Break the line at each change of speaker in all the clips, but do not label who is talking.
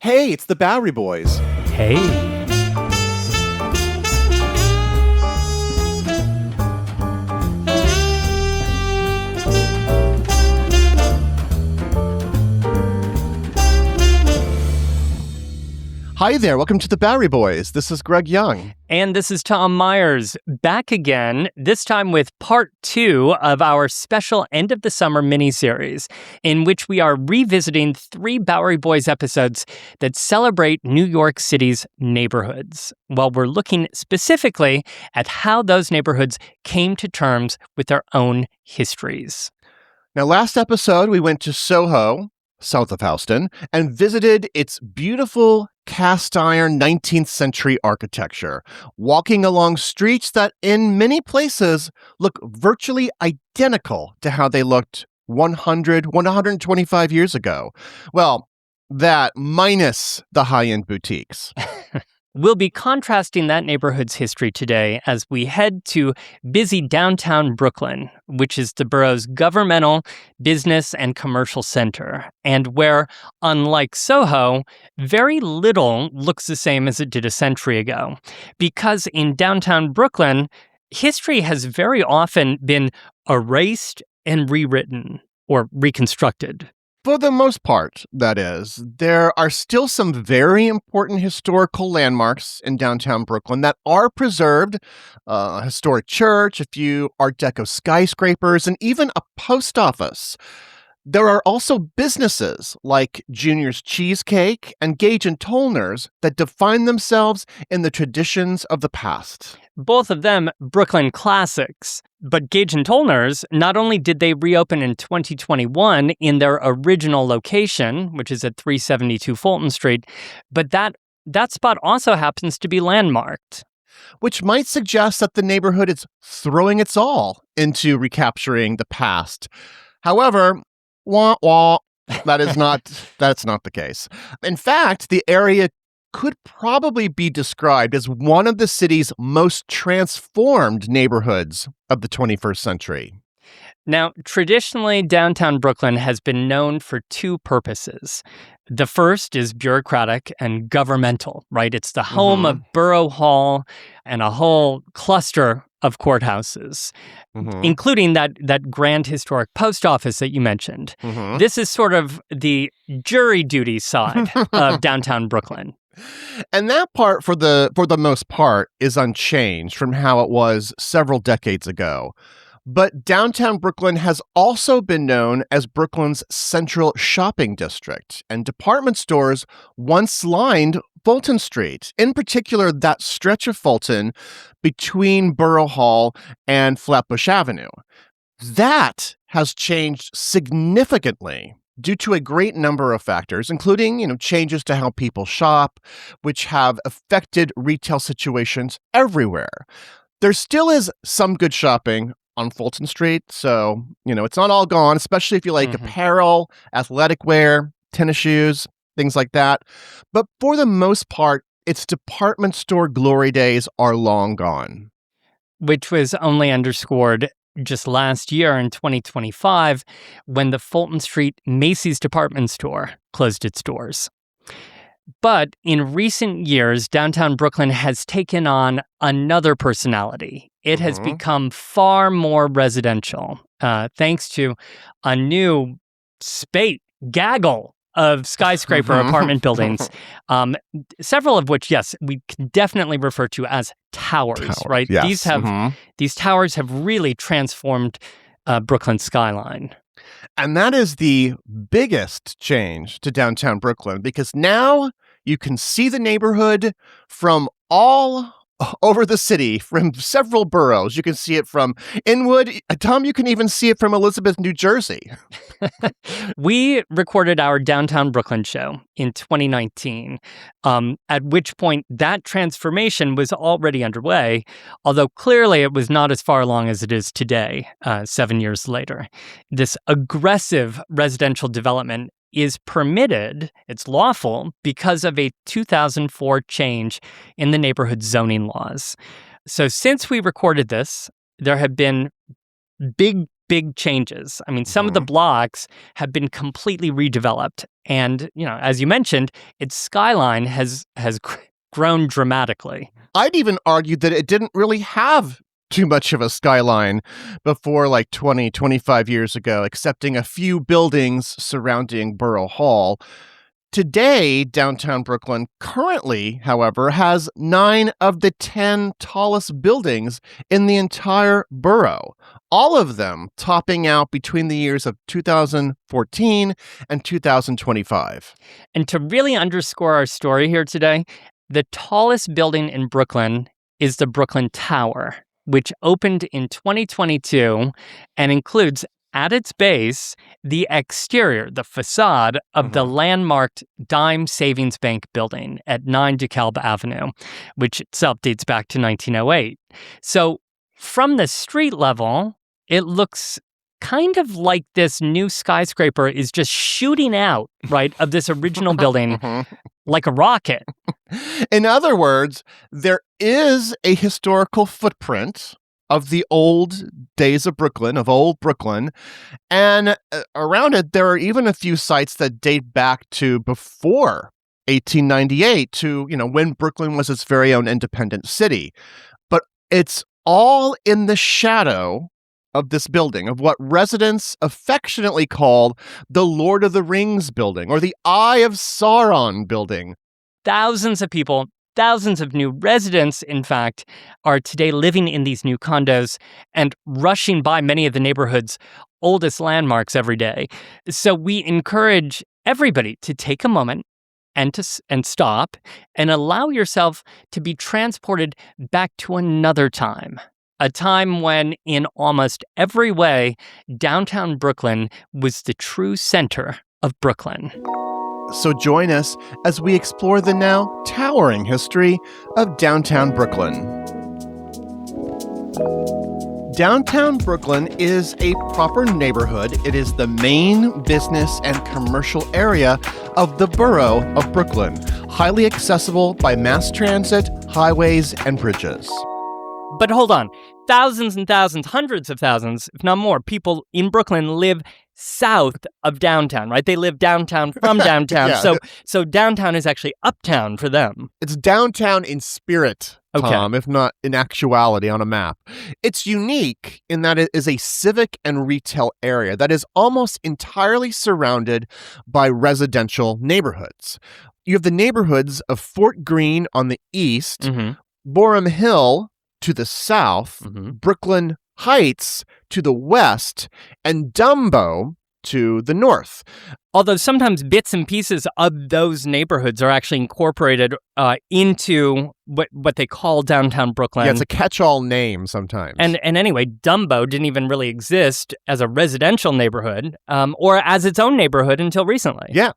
Hey, it's the Bowery Boys.
Hey.
Hi there, welcome to the Bowery Boys. This is Greg Young.
And this is Tom Myers, back again, this time with part 2 of our special end of the summer miniseries, in which we are revisiting 3 Bowery Boys episodes that celebrate New York City's neighborhoods. Well, we're looking specifically at how those neighborhoods came to terms with their own histories.
Now, last episode, we went to Soho, south of Houston, and visited its beautiful cast iron 19th century architecture, walking along streets that in many places look virtually identical to how they looked 125 years ago. Well, that minus the high-end boutiques.
We'll be contrasting that neighborhood's history today as we head to busy downtown Brooklyn, which is the borough's governmental, business, and commercial center, and where, unlike Soho, very little looks the same as it did a century ago. Because in downtown Brooklyn, history has very often been erased and rewritten or reconstructed.
For the most part, that is, there are still some very important historical landmarks in downtown Brooklyn that are preserved. A historic church, a few Art Deco skyscrapers, and even a post office. There are also businesses like Junior's Cheesecake and Gage Tollner's that define themselves in the traditions of the past.
Both of them Brooklyn classics. But Gage Tollner's, not only did they reopen in 2021 in their original location, which is at 372 Fulton Street, but that spot also happens to be landmarked.
Which might suggest that the neighborhood is throwing its all into recapturing the past. However, that's not the case. In fact, the area could probably be described as one of the city's most transformed neighborhoods of the 21st century.
Now, traditionally, downtown Brooklyn has been known for 2 purposes. The first is bureaucratic and governmental, right? It's the home of Borough Hall and a whole cluster of courthouses, including that grand historic post office that you mentioned. This is sort of the jury duty side of downtown Brooklyn.
And that part, for the most part, is unchanged from how it was several decades ago. But downtown Brooklyn has also been known as Brooklyn's central shopping district, and department stores once lined Fulton Street, in particular that stretch of Fulton between Borough Hall and Flatbush Avenue. That has changed significantly due to a great number of factors, including, changes to how people shop, which have affected retail situations everywhere. There still is some good shopping on Fulton Street, so, it's not all gone, especially if you like apparel, athletic wear, tennis shoes, things like that. But for the most part, its department store glory days are long gone.
Which was only underscored just last year in 2025 when the Fulton Street Macy's department store closed its doors. But in recent years, downtown Brooklyn has taken on another personality. It has become far more residential, thanks to a new gaggle of skyscraper apartment buildings, several of which, yes, we can definitely refer to as towers, right?
Yes.
These towers have really transformed Brooklyn's skyline.
And that is the biggest change to downtown Brooklyn, because now you can see the neighborhood from all over the city, from several boroughs. You can see it from Inwood. Tom, you can even see it from Elizabeth, New Jersey.
We recorded our Downtown Brooklyn show in 2019, at which point that transformation was already underway, although clearly it was not as far along as it is today, 7 years later. This aggressive residential development is permitted, it's lawful, because of a 2004 change in the neighborhood zoning laws. So since we recorded this, there have been big big changes. I mean, some of the blocks have been completely redeveloped. And, as you mentioned, its skyline has grown dramatically.
I'd even argue that it didn't really have too much of a skyline before like 20, 25 years ago, excepting a few buildings surrounding Borough Hall. Today, downtown Brooklyn currently, however, has 9 of the 10 tallest buildings in the entire borough, all of them topping out between the years of 2014 and 2025.
And to really underscore our story here today, the tallest building in Brooklyn is the Brooklyn Tower, which opened in 2022 and includes at its base the exterior, the facade of the landmarked Dime Savings Bank building at 9 DeKalb Avenue, which itself dates back to 1908. So from the street level, it looks kind of like this new skyscraper is just shooting out, right, of this original building like a rocket.
In other words, there is a historical footprint of the old days of Brooklyn, of old Brooklyn, and around it, there are even a few sites that date back to before 1898, to, when Brooklyn was its very own independent city. But it's all in the shadow of this building, of what residents affectionately called the Lord of the Rings building, or the Eye of Sauron building.
Thousands of people, thousands of new residents, in fact, are today living in these new condos and rushing by many of the neighborhood's oldest landmarks every day. So we encourage everybody to take a moment and stop and allow yourself to be transported back to another time. A time when, in almost every way, downtown Brooklyn was the true center of Brooklyn.
So join us as we explore the now towering history of downtown Brooklyn. Downtown Brooklyn is a proper neighborhood. It is the main business and commercial area of the borough of Brooklyn, highly accessible by mass transit, highways, and bridges.
But hold on. Thousands and thousands, hundreds of thousands, if not more, people in Brooklyn live south of downtown, right? They live downtown from downtown.
Yeah.
So downtown is actually uptown for them.
It's downtown in spirit, Tom, if not in actuality on a map. It's unique in that it is a civic and retail area that is almost entirely surrounded by residential neighborhoods. You have the neighborhoods of Fort Greene on the east, Boerum Hill to the south, Brooklyn Heights to the west, and Dumbo to the north.
Although sometimes bits and pieces of those neighborhoods are actually incorporated into what they call downtown Brooklyn.
Yeah, it's a catch-all name sometimes.
And anyway, Dumbo didn't even really exist as a residential neighborhood or as its own neighborhood until recently.
Yeah,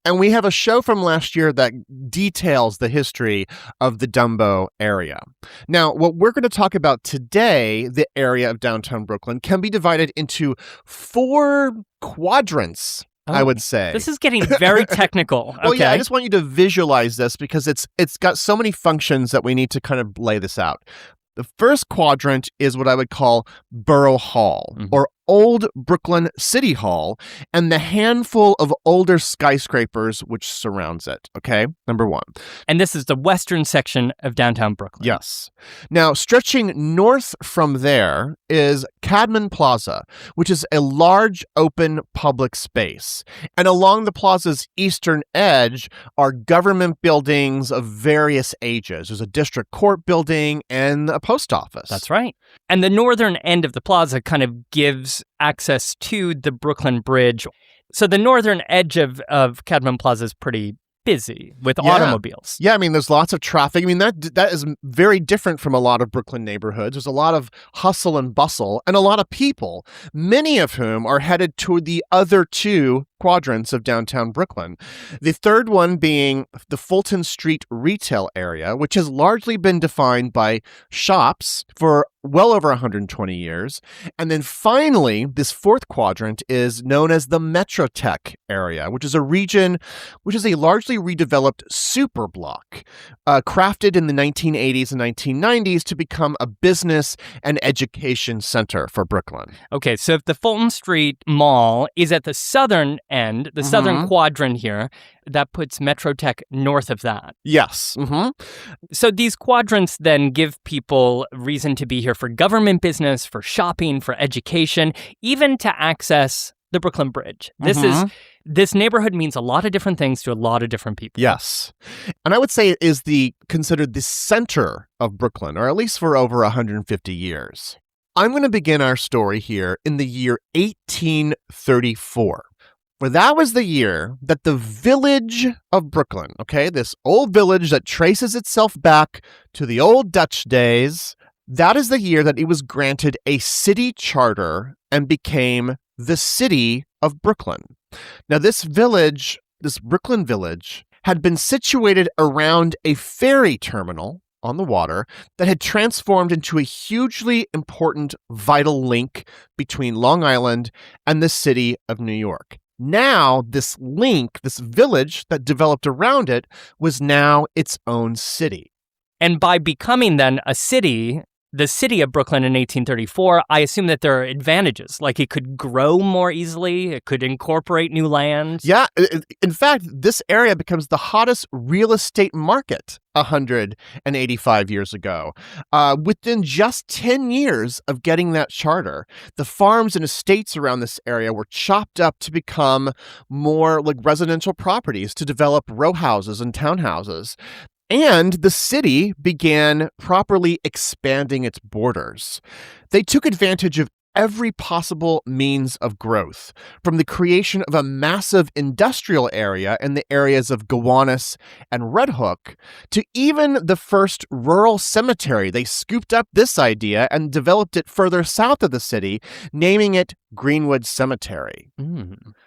and we have a show from last year that details the history of the Dumbo area. Now, what we're going to talk about today, the area of downtown Brooklyn, can be divided into 4 quadrants. I would say.
This is getting very technical.
Well, yeah, I just want you to visualize this because it's got so many functions that we need to kind of lay this out. The first quadrant is what I would call Borough Hall, or Old Brooklyn City Hall, and the handful of older skyscrapers which surrounds it, okay? Number 1.
And this is the western section of downtown Brooklyn.
Yes. Now, stretching north from there is Cadman Plaza, which is a large open public space. And along the plaza's eastern edge are government buildings of various ages. There's a district court building and a post office.
That's right. And the northern end of the plaza kind of gives access to the Brooklyn Bridge. So the northern edge of Cadman Plaza is pretty busy with automobiles.
Yeah, I mean, there's lots of traffic. I mean, that is very different from a lot of Brooklyn neighborhoods. There's a lot of hustle and bustle and a lot of people, many of whom are headed to the other 2 quadrants of downtown Brooklyn. The third one being the Fulton Street retail area, which has largely been defined by shops for well over 120 years. And then finally, this fourth quadrant is known as the MetroTech area, which is a region which is a largely redeveloped superblock, crafted in the 1980s and 1990s to become a business and education center for Brooklyn.
Okay, so if the Fulton Street Mall is at the southern end, the southern quadrant here, that puts MetroTech north of that.
Yes.
So these quadrants then give people reason to be here for government business, for shopping, for education, even to access the Brooklyn Bridge. This neighborhood means a lot of different things to a lot of different people.
Yes. And I would say it is considered the center of Brooklyn, or at least for over 150 years. I'm going to begin our story here in the year 1834. For that was the year that the village of Brooklyn, okay, this old village that traces itself back to the old Dutch days, that is the year that it was granted a city charter and became the city of Brooklyn. Now, this village, this Brooklyn village, had been situated around a ferry terminal on the water that had transformed into a hugely important, vital link between Long Island and the city of New York. Now, this link, this village that developed around it, was now its own city.
And by becoming then a city, the city of Brooklyn in 1834, I assume that there are advantages, like it could grow more easily, it could incorporate new land.
Yeah, in fact, this area becomes the hottest real estate market 185 years ago. Within just 10 years of getting that charter, the farms and estates around this area were chopped up to become more like residential properties to develop row houses and townhouses. And the city began properly expanding its borders. They took advantage of every possible means of growth, from the creation of a massive industrial area in the areas of Gowanus and Red Hook, to even the first rural cemetery. They scooped up this idea and developed it further south of the city, naming it Greenwood Cemetery.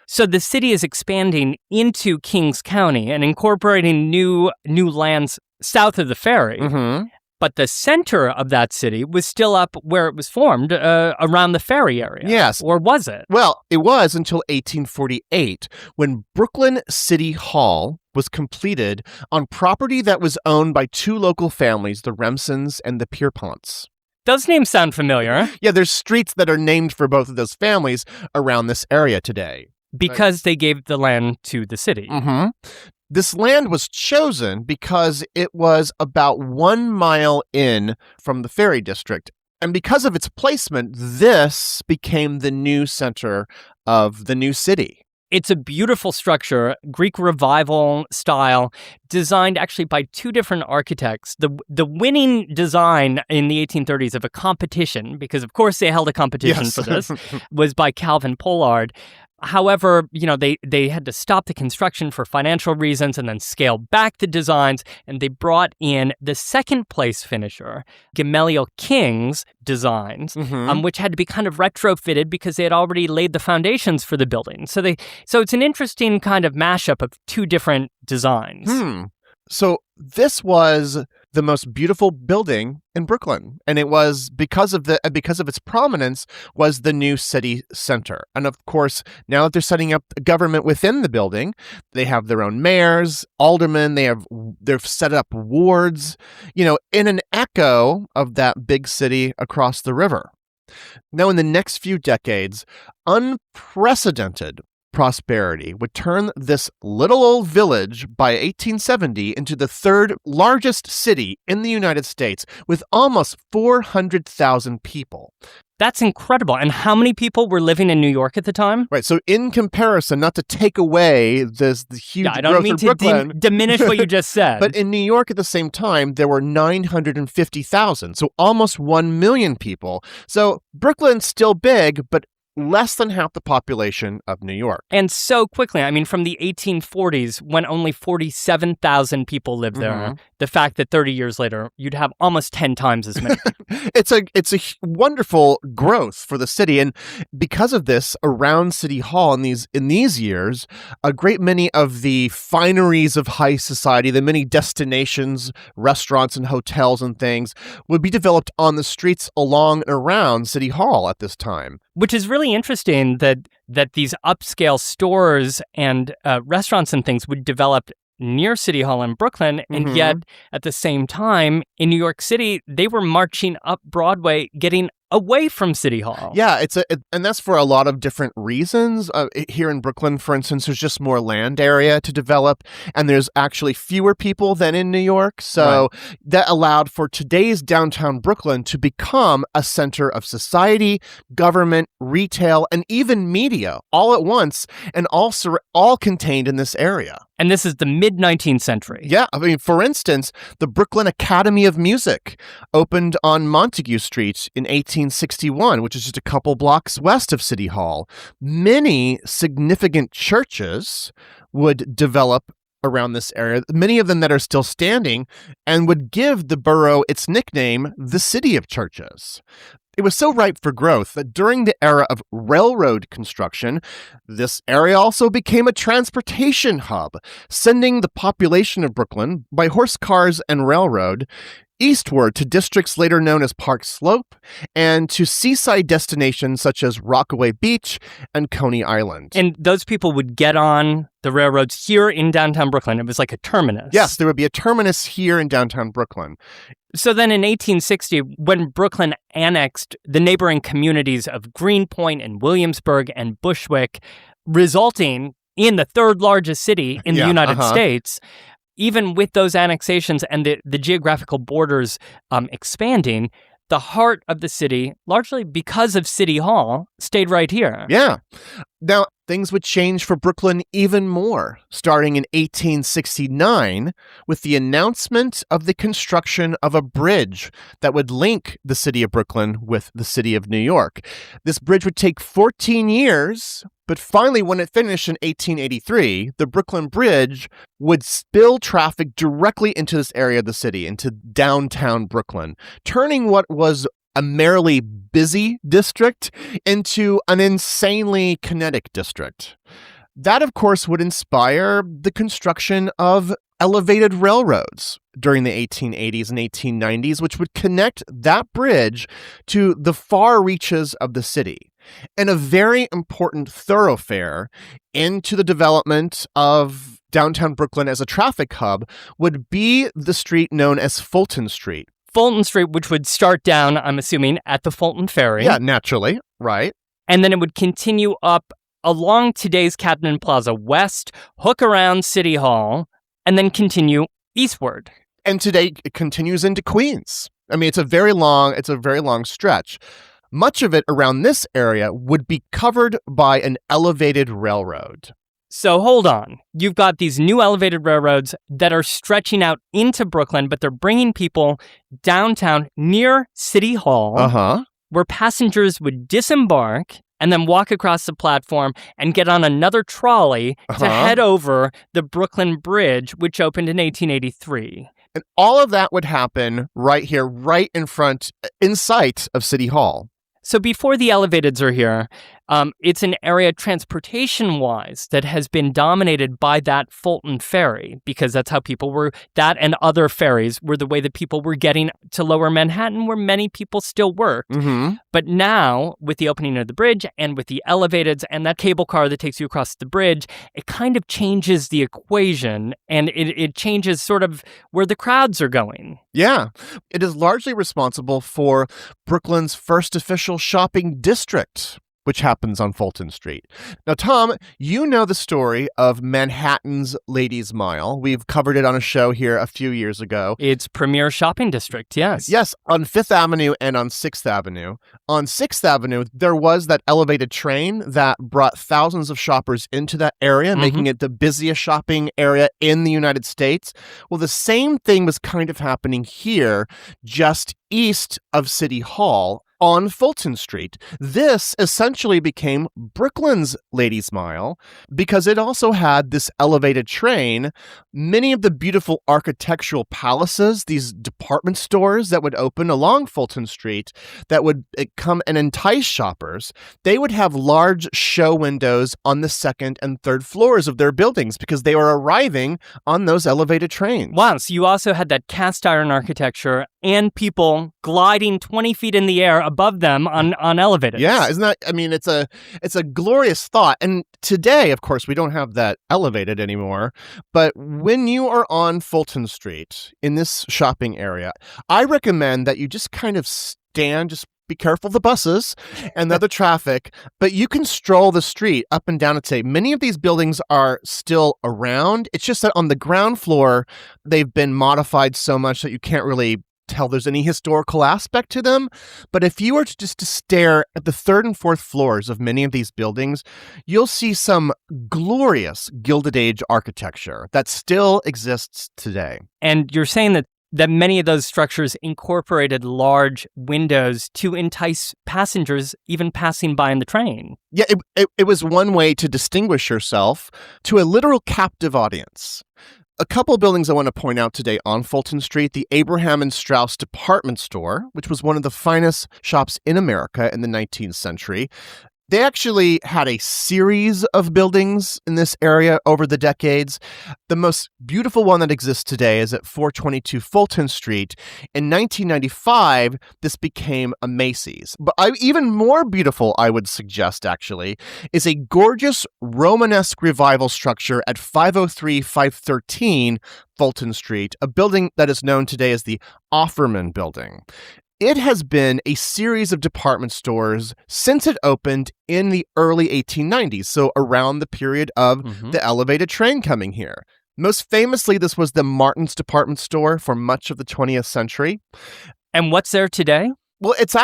So the city is expanding into Kings County and incorporating new lands south of the ferry. But the center of that city was still up where it was formed, around the ferry area.
Yes.
Or was it?
Well, it was until 1848, when Brooklyn City Hall was completed on property that was owned by two local families, the Remsons and the Pierponts.
Those names sound familiar.
Yeah, there's streets that are named for both of those families around this area today.
Because they gave the land to the city.
This land was chosen because it was about 1 mile in from the Ferry District. And because of its placement, this became the new center of the new city.
It's a beautiful structure, Greek Revival style, designed actually by two different architects. The winning design in the 1830s of a competition, because of course they held a competition for this, was by Calvin Pollard. However, they had to stop the construction for financial reasons and then scale back the designs, and they brought in the second place finisher, Gamaliel King's designs, which had to be kind of retrofitted because they had already laid the foundations for the building. So it's an interesting kind of mashup of two different designs.
So this was the most beautiful building in Brooklyn, and it was because of its prominence was the new city center. And of course, now that they're setting up a government within the building, they have their own mayors, aldermen. They've set up wards, in an echo of that big city across the river. Now, in the next few decades, unprecedented prosperity would turn this little old village by 1870 into the third largest city in the United States with almost 400,000 people.
That's incredible. And how many people were living in New York at the time?
Right. So in comparison, not to take away the huge growth in Brooklyn.
I don't mean to diminish what you just said.
But in New York at the same time, there were 950,000. So almost 1 million people. So Brooklyn's still big, but less than half the population of New York.
And so quickly, I mean, from the 1840s, when only 47,000 people lived there, the fact that 30 years later, you'd have almost 10 times as many.
It's a wonderful growth for the city. And because of this, around City Hall in these years, a great many of the fineries of high society, the many destinations, restaurants and hotels and things, would be developed on the streets along and around City Hall at this time.
Which is really interesting that these upscale stores and restaurants and things would develop near City Hall in Brooklyn, and yet at the same time in New York City, they were marching up Broadway, getting away from City Hall.
Yeah, and that's for a lot of different reasons. Here in Brooklyn, for instance, there's just more land area to develop, and there's actually fewer people than in New York. So that allowed for today's downtown Brooklyn to become a center of society, government, retail, and even media all at once, and all contained in this area.
And this is the mid-19th century.
Yeah, I mean, for instance, the Brooklyn Academy of Music opened on Montague Street in 1861, which is just a couple blocks west of City Hall. Many significant churches would develop around this area, many of them that are still standing, and would give the borough its nickname, the City of Churches. It was so ripe for growth that during the era of railroad construction, this area also became a transportation hub, sending the population of Brooklyn by horse cars and railroad eastward to districts later known as Park Slope and to seaside destinations such as Rockaway Beach and Coney Island.
And those people would get on the railroads here in downtown Brooklyn. It was like a terminus.
Yes, there would be a terminus here in downtown Brooklyn.
So then in 1860, when Brooklyn annexed the neighboring communities of Greenpoint and Williamsburg and Bushwick, resulting in the third largest city in the United States, even with those annexations and the geographical borders expanding, the heart of the city, largely because of City Hall, stayed right here.
Yeah. Now, things would change for Brooklyn even more, starting in 1869 with the announcement of the construction of a bridge that would link the city of Brooklyn with the city of New York. This bridge would take 14 years, but finally, when it finished in 1883, the Brooklyn Bridge would spill traffic directly into this area of the city, into downtown Brooklyn, turning what was a merely busy district into an insanely kinetic district. That, of course, would inspire the construction of elevated railroads during the 1880s and 1890s, which would connect that bridge to the far reaches of the city, and a very important thoroughfare into the development of downtown Brooklyn as a traffic hub would be the street known as Fulton Street.
Fulton Street, which would start down, I'm assuming, at the Fulton Ferry.
Yeah, naturally, right.
And then it would continue up along today's Cadman Plaza west, hook around City Hall, and then continue eastward.
And today it continues into Queens. I mean, it's a very long stretch. Much of it around this area would be covered by an elevated railroad.
So hold on. You've got these new elevated railroads that are stretching out into Brooklyn, but they're bringing people downtown near City Hall, where passengers would disembark and then walk across the platform and get on another trolley to head over the Brooklyn Bridge, which opened in 1883.
And all of that would happen right here, right in sight of City Hall.
So before the elevateds are here, it's an area transportation-wise that has been dominated by that Fulton Ferry, because that's how that and other ferries were the way that people were getting to Lower Manhattan, where many people still worked. But now, with the opening of the bridge and with the elevateds and that cable car that takes you across the bridge, it kind of changes the equation, and it changes sort of where the crowds are going.
Yeah. It is largely responsible for Brooklyn's first official shopping district, which happens on Fulton Street. Now, Tom, you know the story of Manhattan's Ladies' Mile. We've covered it on a show here a few years ago.
It's premier shopping district, yes.
Yes, on 5th Avenue and on 6th Avenue. On 6th Avenue, there was that elevated train that brought thousands of shoppers into that area, making it the busiest shopping area in the United States. Well, the same thing was kind of happening here, just east of City Hall, on Fulton Street. This essentially became Brooklyn's Ladies' Mile because it also had this elevated train. Many of the beautiful architectural palaces, these department stores that would open along Fulton Street that would come and entice shoppers, they would have large show windows on the second and third floors of their buildings because they were arriving on those elevated trains.
Wow, so you also had that cast iron architecture and people gliding 20 feet in the air above them on elevators.
Yeah, isn't that, I mean, it's a glorious thought. And today, of course, we don't have that elevated anymore. But when you are on Fulton Street in this shopping area, I recommend that you just kind of stand, just be careful of the buses and the other traffic, but you can stroll the street up and down and say many of these buildings are still around. It's just that on the ground floor, they've been modified so much that you can't really tell there's any historical aspect to them. But if you were to stare at the third and fourth floors of many of these buildings, you'll see some glorious Gilded Age architecture that still exists today.
And you're saying that many of those structures incorporated large windows to entice passengers even passing by in the train.
Yeah, it was one way to distinguish yourself to a literal captive audience. A couple of buildings I want to point out today on Fulton Street: the Abraham Straus department store, which was one of the finest shops in America in the 19th century. They actually had a series of buildings in this area over the decades. The most beautiful one that exists today is at 422 Fulton Street. In 1995, this became a Macy's. But even more beautiful, I would suggest, actually, is a gorgeous Romanesque revival structure at 503-513 Fulton Street, a building that is known today as the Offerman Building. It has been a series of department stores since it opened in the early 1890s, so around the period of the elevated train coming here. Most famously, this was the Martin's department store for much of the 20th century.
And what's there today?
Well, it's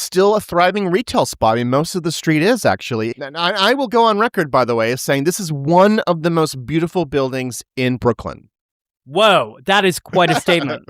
still a thriving retail spot. I mean, most of the street is actually. And I will go on record, by the way, as saying this is one of the most beautiful buildings in Brooklyn.
Whoa, that is quite a statement.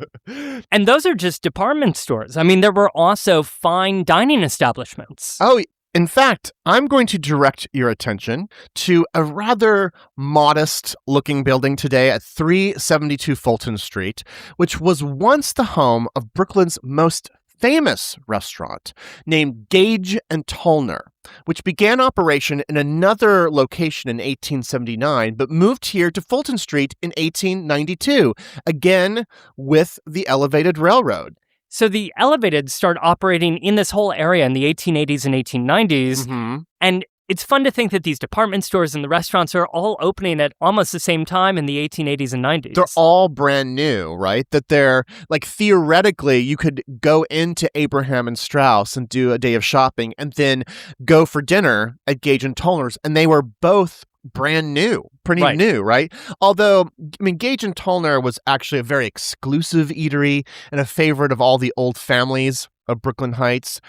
And those are just department stores. I mean, there were also fine dining establishments.
Oh, in fact, I'm going to direct your attention to a rather modest-looking building today at 372 Fulton Street, which was once the home of Brooklyn's most famous restaurant named Gage Tollner, which began operation in another location in 1879, but moved here to Fulton Street in 1892, again with the elevated railroad.
So the elevated started operating in this whole area in the 1880s and 1890s, and it's fun to think that these department stores and the restaurants are all opening at almost the same time in the 1880s and 90s.
They're all brand new, right? That they're, like, theoretically, you could go into Abraham Straus and do a day of shopping and then go for dinner at Gage Tollner's, and they were both brand new, pretty new, right? Although, I mean, Gage Tollner was actually a very exclusive eatery and a favorite of all the old families of Brooklyn Heights.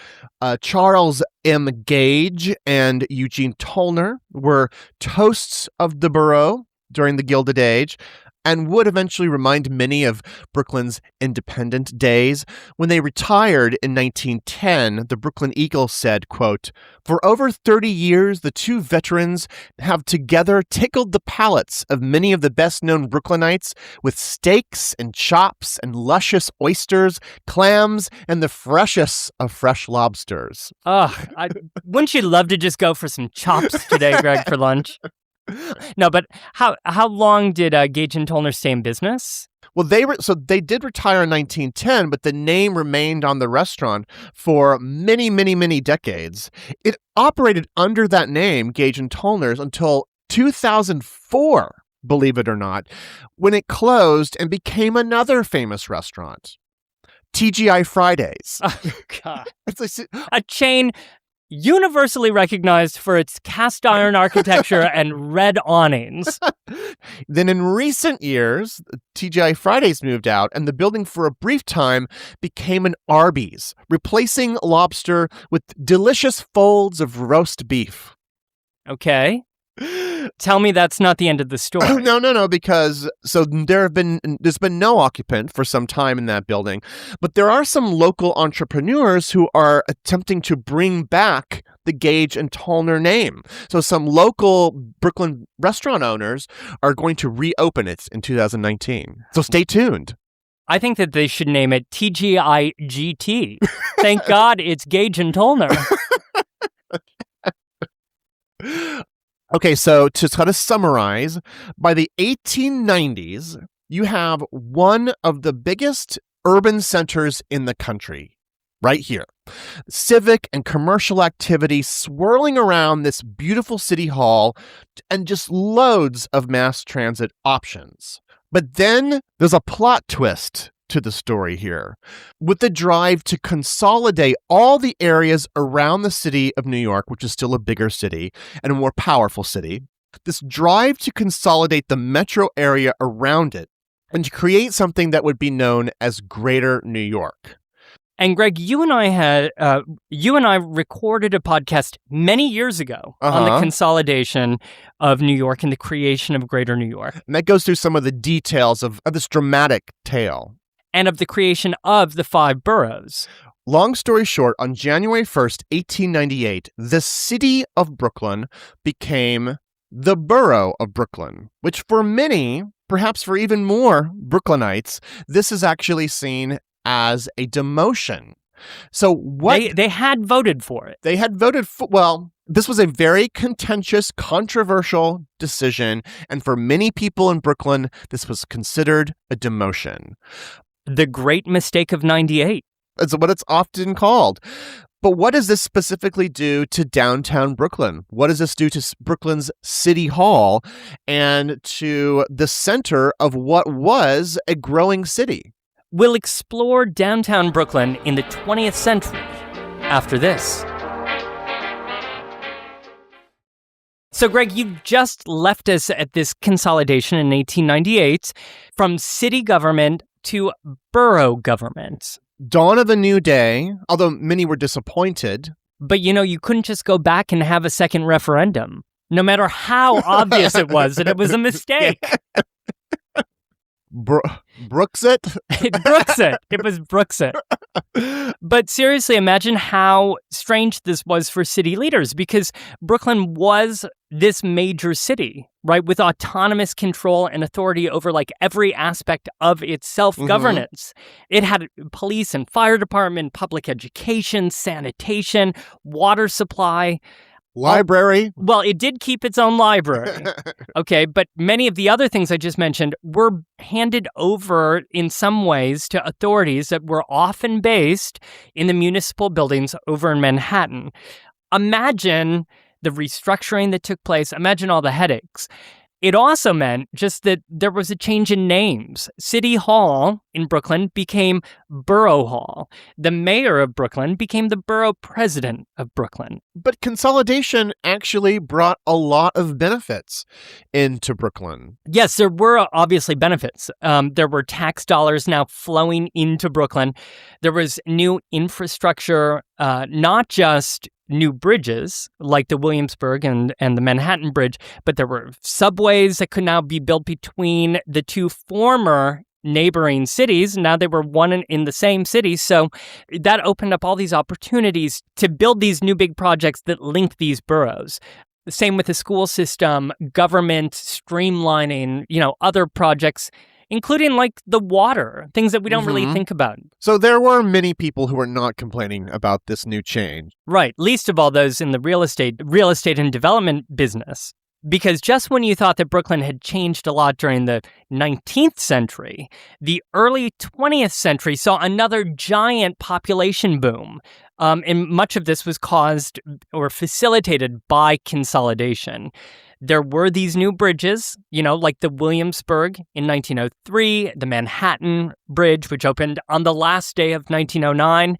Charles M. Gage and Eugene Tollner were toasts of the Borough during the Gilded Age, and would eventually remind many of Brooklyn's independent days. When they retired in 1910, the Brooklyn Eagle said, quote, "For over 30 years, the two veterans have together tickled the palates of many of the best-known Brooklynites with steaks and chops and luscious oysters, clams, and the freshest of fresh lobsters."
Wouldn't you love to just go for some chops today, Greg, for lunch? No, but how long did Gage Tollner stay in business?
Well, they did retire in 1910, but the name remained on the restaurant for many, many, many decades. It operated under that name, Gage Tollner's, until 2004, believe it or not, when it closed and became another famous restaurant, TGI Fridays.
Oh, God. It's a chain universally recognized for its cast iron architecture and red awnings.
Then in recent years, TGI Fridays moved out, and the building for a brief time became an Arby's, replacing lobster with delicious folds of roast beef.
Okay. Tell me that's not the end of the story.
No, because there's been no occupant for some time in that building, but there are some local entrepreneurs who are attempting to bring back the Gage and Tollner name. So some local Brooklyn restaurant owners are going to reopen it in 2019. So stay tuned.
I think that they should name it TGIGT. Thank God it's Gage and Tollner.
Okay, so to kind of summarize, by the 1890s, you have one of the biggest urban centers in the country, right here. Civic and commercial activity swirling around this beautiful city hall and just loads of mass transit options. But then there's a plot twist to the story here, with the drive to consolidate all the areas around the city of New York, which is still a bigger city and a more powerful city. This drive to consolidate the metro area around it and to create something that would be known as Greater New York.
And Greg, you and I recorded a podcast many years ago on the consolidation of New York and the creation of Greater New York.
And that goes through some of the details of this dramatic tale.
And of the creation of the 5 boroughs.
Long story short, on January 1st, 1898, the city of Brooklyn became the Borough of Brooklyn, which for many, perhaps for even more Brooklynites, this is actually seen as a demotion. So what
they had voted for it.
They had voted for, well, this was a very contentious, controversial decision, and for many people in Brooklyn, this was considered a demotion.
The great mistake of 98.
That's what it's often called. But what does this specifically do to downtown Brooklyn? What does this do to Brooklyn's City Hall and to the center of what was a growing city?
We'll explore downtown Brooklyn in the 20th century after this. So, Greg, you just left us at this consolidation in 1898 from city government to borough government.
Dawn of a new day, although many were disappointed.
But, you couldn't just go back and have a second referendum, no matter how obvious it was that it was a mistake.
Brooksit?
Brooksit. It was Brooksit. But seriously, imagine how strange this was for city leaders, because Brooklyn was this major city, right, with autonomous control and authority over every aspect of its self-governance. It had police and fire department, public education, sanitation, water supply.
Library?
Well, it did keep its own library. Okay, but many of the other things I just mentioned were handed over in some ways to authorities that were often based in the municipal buildings over in Manhattan. Imagine the restructuring that took place. Imagine all the headaches. It also meant just that there was a change in names. City Hall in Brooklyn became Borough Hall. The mayor of Brooklyn became the borough president of Brooklyn.
But consolidation actually brought a lot of benefits into Brooklyn.
Yes, there were obviously benefits. There were tax dollars now flowing into Brooklyn. There was new infrastructure, not just new bridges like the Williamsburg and the Manhattan Bridge, but there were subways that could now be built between the two former neighboring cities. Now they were one in the same city. So that opened up all these opportunities to build these new big projects that link these boroughs. The same with the school system, government streamlining, other projects, including the water, things that we don't really think about.
So there were many people who were not complaining about this new change.
Right. Least of all those in the real estate and development business. Because just when you thought that Brooklyn had changed a lot during the 19th century, the early 20th century saw another giant population boom. And much of this was caused or facilitated by consolidation. There were these new bridges, like the Williamsburg in 1903, the Manhattan Bridge, which opened on the last day of 1909.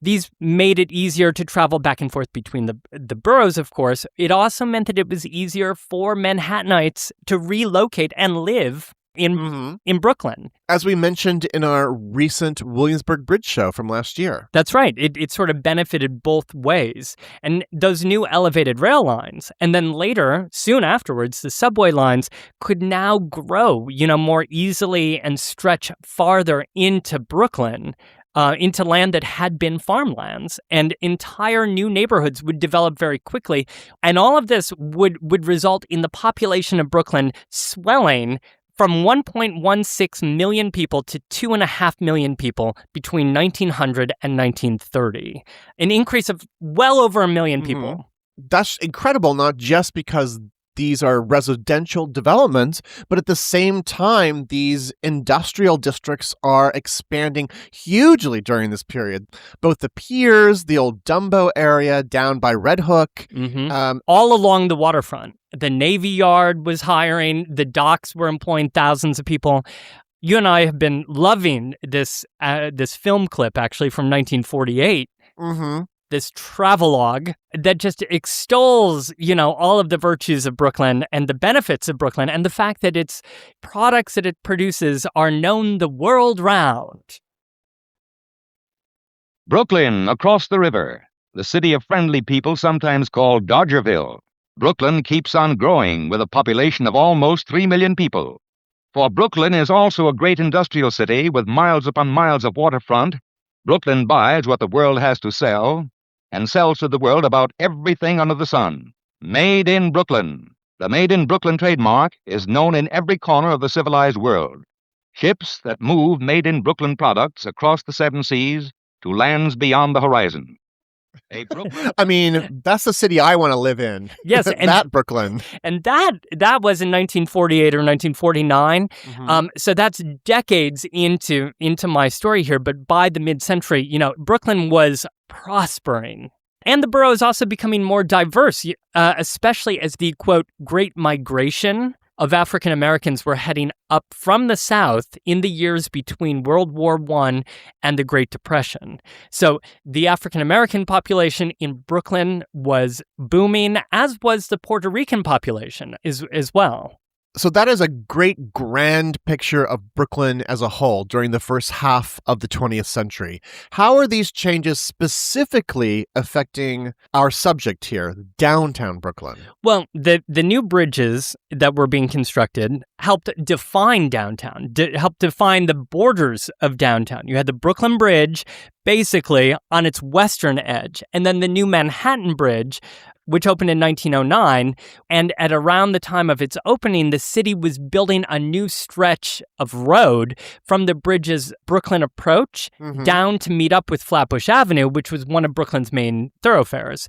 These made it easier to travel back and forth between the boroughs, of course. It also meant that it was easier for Manhattanites to relocate and live in Brooklyn.
As we mentioned in our recent Williamsburg Bridge show from last year.
That's right. It sort of benefited both ways. And those new elevated rail lines, and then later, soon afterwards, the subway lines could now grow, more easily and stretch farther into Brooklyn. Into land that had been farmlands, and entire new neighborhoods would develop very quickly. And all of this would result in the population of Brooklyn swelling from 1.16 million people to 2.5 million people between 1900 and 1930, an increase of well over 1 million people.
That's incredible, not just because these are residential developments, but at the same time, these industrial districts are expanding hugely during this period. Both the piers, the old Dumbo area down by Red Hook.
All along the waterfront. The Navy Yard was hiring. The docks were employing thousands of people. You and I have been loving this film clip, actually, from 1948. This travelogue that just extols, all of the virtues of Brooklyn and the benefits of Brooklyn and the fact that its products that it produces are known the world round.
Brooklyn, across the river, the city of friendly people sometimes called Dodgerville. Brooklyn keeps on growing with a population of almost 3 million people. For Brooklyn is also a great industrial city with miles upon miles of waterfront. Brooklyn buys what the world has to sell and sells to the world about everything under the sun. Made in Brooklyn. The Made in Brooklyn trademark is known in every corner of the civilized world. Ships that move Made in Brooklyn products across the 7 seas to lands beyond the horizon.
I mean, that's the city I want to live in.
Yes, and
that Brooklyn.
And that was in 1948 or 1949. So that's decades into my story here. But by the mid-century, Brooklyn was prospering. And the borough is also becoming more diverse, especially as the, quote, Great Migration of African Americans were heading up from the South in the years between World War I and the Great Depression. So the African American population in Brooklyn was booming, as was the Puerto Rican population as well.
So that is a great grand picture of Brooklyn as a whole during the first half of the 20th century. How are these changes specifically affecting our subject here, downtown Brooklyn?
Well, the new bridges that were being constructed helped define downtown, helped define the borders of downtown. You had the Brooklyn Bridge basically on its western edge, and then the new Manhattan Bridge, which opened in 1909, and at around the time of its opening, the city was building a new stretch of road from the bridge's Brooklyn approach down to meet up with Flatbush Avenue, which was one of Brooklyn's main thoroughfares.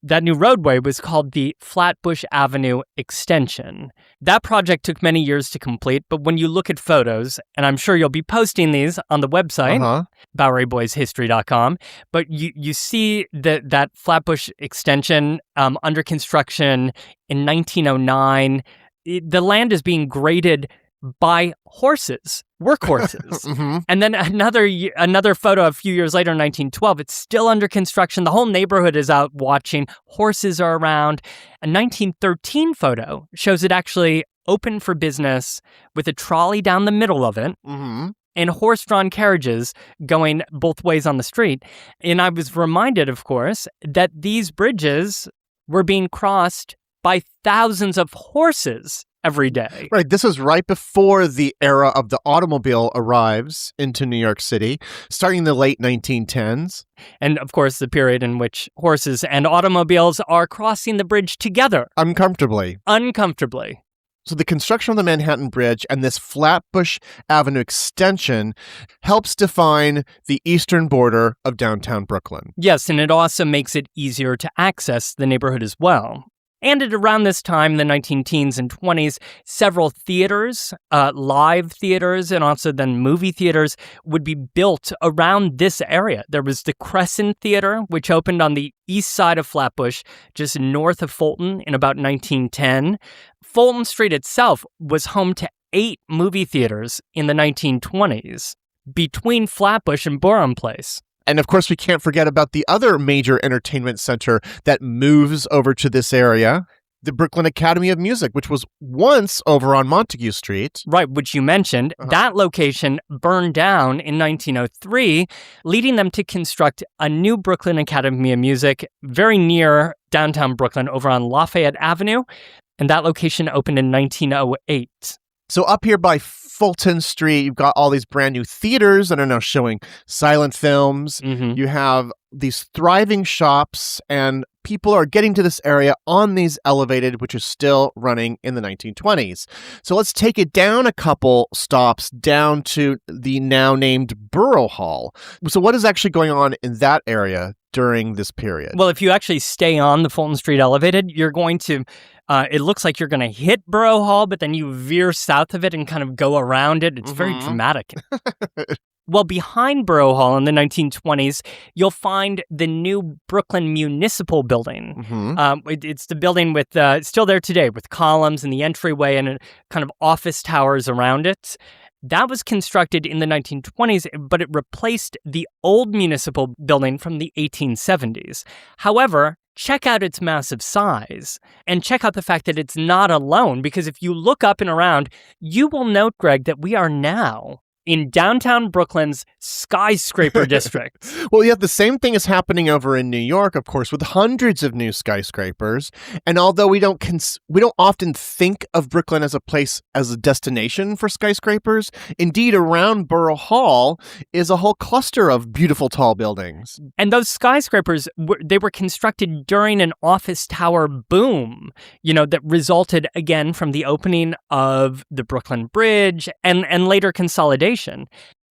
That new roadway was called the Flatbush Avenue Extension. That project took many years to complete, but when you look at photos, and I'm sure you'll be posting these on the website, BoweryBoysHistory.com, but you see that Flatbush Extension under construction in 1909. The land is being graded by horses, workhorses. And then another photo a few years later, in 1912, it's still under construction. The whole neighborhood is out watching. Horses are around. A 1913 photo shows it actually open for business with a trolley down the middle of it. And horse-drawn carriages going both ways on the street. And I was reminded, of course, that these bridges were being crossed by thousands of horses every day.
Right. This is right before the era of the automobile arrives into New York City, starting in the late 1910s.
And, of course, the period in which horses and automobiles are crossing the bridge together.
Uncomfortably. So the construction of the Manhattan Bridge and this Flatbush Avenue extension helps define the eastern border of downtown Brooklyn.
Yes, and it also makes it easier to access the neighborhood as well. And at around this time, the 1910s and 20s, several theaters, live theaters, and also then movie theaters would be built around this area. There was the Crescent Theater, which opened on the east side of Flatbush, just north of Fulton in about 1910. Fulton Street itself was home to 8 movie theaters in the 1920s, between Flatbush and Borough Place.
And of course, we can't forget about the other major entertainment center that moves over to this area. the Brooklyn Academy of Music, which was once over on Montague Street.
Right, which you mentioned. That location burned down in 1903, leading them to construct a new Brooklyn Academy of Music very near downtown Brooklyn over on Lafayette Avenue. And that location opened in 1908.
So up here by Fulton Street, you've got all these brand new theaters that are now showing silent films. You have these thriving shops, and people are getting to this area on these elevated, which is still running in the 1920s. So let's take it down a couple stops down to the now named Borough Hall. So what is actually going on in that area during this period?
Well, if you actually stay on the Fulton Street elevated, you're going to, it looks like you're going to hit Borough Hall, but then you veer south of it and kind of go around it. It's very dramatic. Well, behind Borough Hall in the 1920s, you'll find the new Brooklyn Municipal Building. It's the building with, still there today, with columns in the entryway and kind of office towers around it. That was constructed in the 1920s, but it replaced the old municipal building from the 1870s. However, check out its massive size and check out the fact that it's not alone, because if you look up and around, you will note, Greg, that we are now in downtown Brooklyn's Skyscraper district.
Well, yeah, the same thing is happening over in New York, of course, with hundreds of new skyscrapers. And although we don't often think of Brooklyn as a place, as a destination for skyscrapers, indeed, around Borough Hall is a whole cluster of beautiful tall buildings.
And those skyscrapers, they were constructed during an office tower boom, that resulted, again, from the opening of the Brooklyn Bridge and later Consolidation.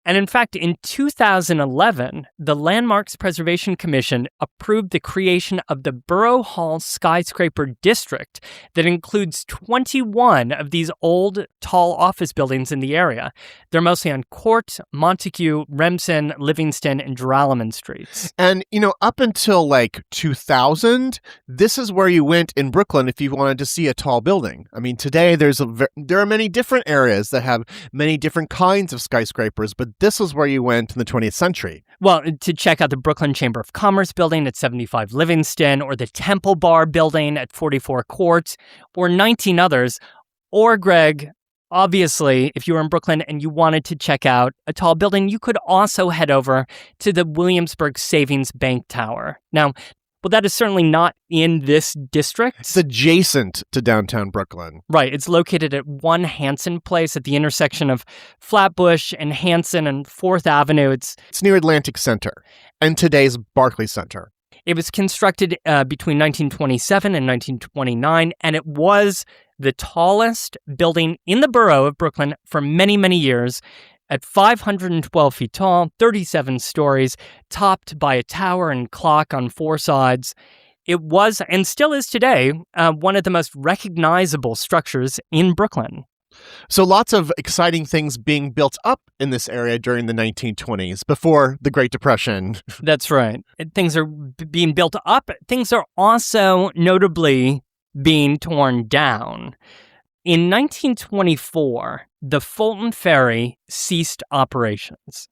And in fact, in 2011, the Landmarks Preservation Commission approved the creation of the Borough Hall Skyscraper District that includes 21 of these old, tall office buildings in the area. They're mostly on Court, Montague, Remsen, Livingston, and Joralemon streets.
And, up until 2000, this is where you went in Brooklyn if you wanted to see a tall building. I mean, today there are many different areas that have many different kinds of skyscrapers, but this is where you went in the 20th century.
Well, to check out the Brooklyn Chamber of Commerce building at 75 Livingston, or the Temple Bar building at 44 Court, or 19 others. Or, Greg, obviously, if you were in Brooklyn and you wanted to check out a tall building, you could also head over to the Williamsburg Savings Bank Tower. Now, well, that is certainly not in this district.
It's adjacent to downtown Brooklyn.
Right. It's located at 1 Hanson Place at the intersection of Flatbush and Hanson and 4th Avenue. It's
near Atlantic Center and today's Barclays Center.
It was constructed between 1927 and 1929, and it was the tallest building in the borough of Brooklyn for many, many years. At 512 feet tall, 37 stories, topped by a tower and clock on 4 sides. It was, and still is today, one of the most recognizable structures in Brooklyn.
So lots of exciting things being built up in this area during the 1920s, before the Great Depression.
That's right. Things are being built up. Things are also notably being torn down. In 1924, the Fulton Ferry ceased operations.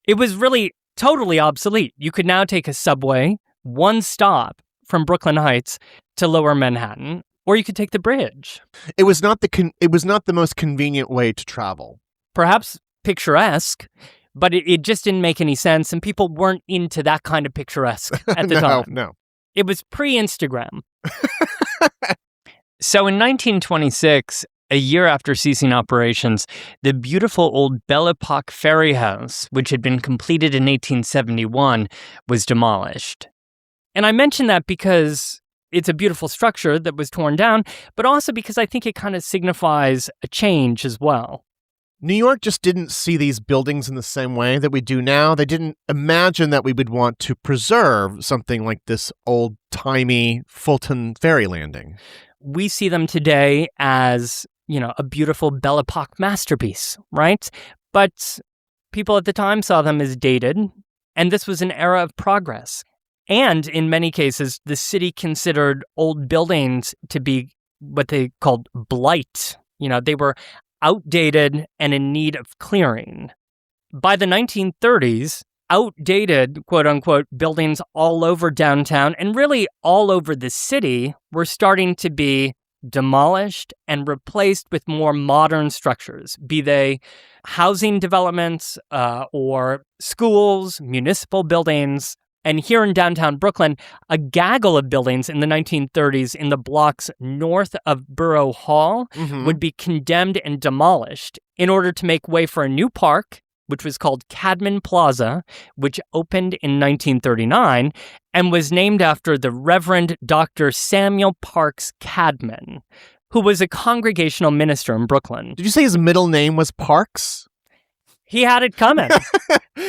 It was really totally obsolete. You could now take a subway, one stop from Brooklyn Heights to Lower Manhattan, or you could take the bridge.
It was not the most convenient way to travel.
Perhaps picturesque, but it just didn't make any sense, and people weren't into that kind of picturesque at the time.
No.
It was pre-Instagram. So in 1926, a year after ceasing operations, the beautiful old Belle Epoque ferry house, which had been completed in 1871, was demolished. And I mention that because it's a beautiful structure that was torn down, but also because I think it kind of signifies a change as well.
New York just didn't see these buildings in the same way that we do now. They didn't imagine that we would want to preserve something like this old-timey Fulton Ferry landing.
We see them today as, a beautiful Belle Epoque masterpiece, right? But people at the time saw them as dated, and this was an era of progress. And in many cases, the city considered old buildings to be what they called blight. They were outdated and in need of clearing. By the 1930s, outdated, quote unquote, buildings all over downtown and really all over the city were starting to be demolished and replaced with more modern structures, be they housing developments or schools, municipal buildings. And here in downtown Brooklyn, a gaggle of buildings in the 1930s in the blocks north of Borough Hall would be condemned and demolished in order to make way for a new park, which was called Cadman Plaza, which opened in 1939 and was named after the Reverend Dr. Samuel Parks Cadman, who was a congregational minister in Brooklyn.
Did you say his middle name was Parks?
He had it coming.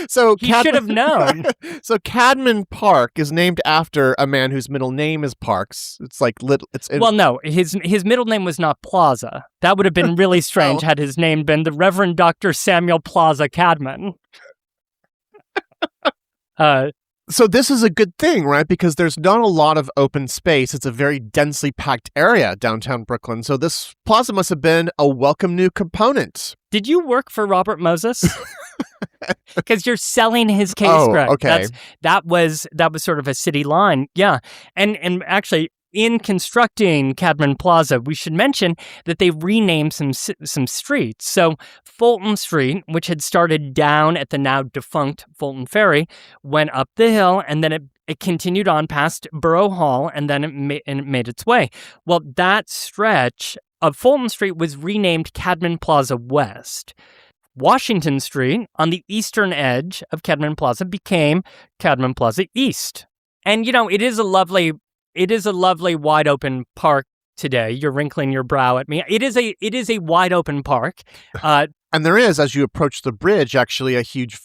So
he should have known.
So Cadman Park is named after a man whose middle name is Parks. It's like
well, no, his middle name was not Plaza. That would have been really strange had his name been the Reverend Dr. Samuel Plaza Cadman.
So this is a good thing, right? Because there's not a lot of open space. It's a very densely packed area, downtown Brooklyn. So this plaza must have been a welcome new component.
Did you work for Robert Moses? Because you're selling his case, Greg.
Okay.
That was sort of a city line. Yeah. And actually, in constructing Cadman Plaza, we should mention that they renamed some streets. So Fulton Street, which had started down at the now defunct Fulton Ferry, went up the hill, and then it continued on past Borough Hall, and then it made its way. Well, that stretch of Fulton Street was renamed Cadman Plaza West. Washington Street, on the eastern edge of Cadman Plaza, became Cadman Plaza East. And, it is a lovely wide open park today. You're wrinkling your brow at me. It is a wide open park.
And there is, as you approach the bridge, actually a huge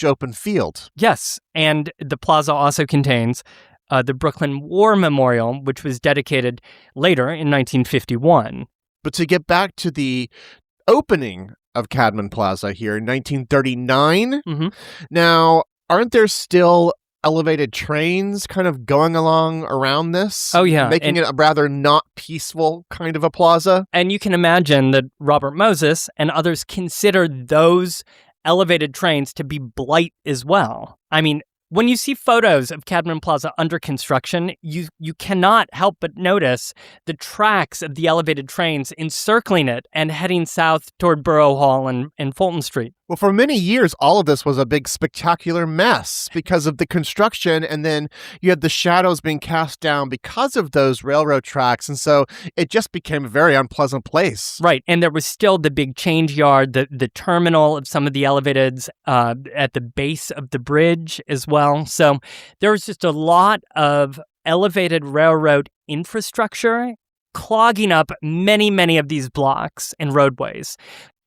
open field.
Yes. And the plaza also contains the Brooklyn War Memorial, which was dedicated later in 1951.
But to get back to the opening of Cadman Plaza here in 1939, now, aren't there still elevated trains kind of going along around this?
Oh, yeah.
Making it a rather not peaceful kind of a plaza?
And you can imagine that Robert Moses and others considered those elevated trains to be blight as well. I mean, when you see photos of Cadman Plaza under construction, you cannot help but notice the tracks of the elevated trains encircling it and heading south toward Borough Hall and Fulton Street.
Well, for many years, all of this was a big spectacular mess because of the construction, and then you had the shadows being cast down because of those railroad tracks, and so it just became a very unpleasant place.
Right, and there was still the big change yard, the terminal of some of the elevateds at the base of the bridge as well. So there was just a lot of elevated railroad infrastructure clogging up many, many of these blocks and roadways.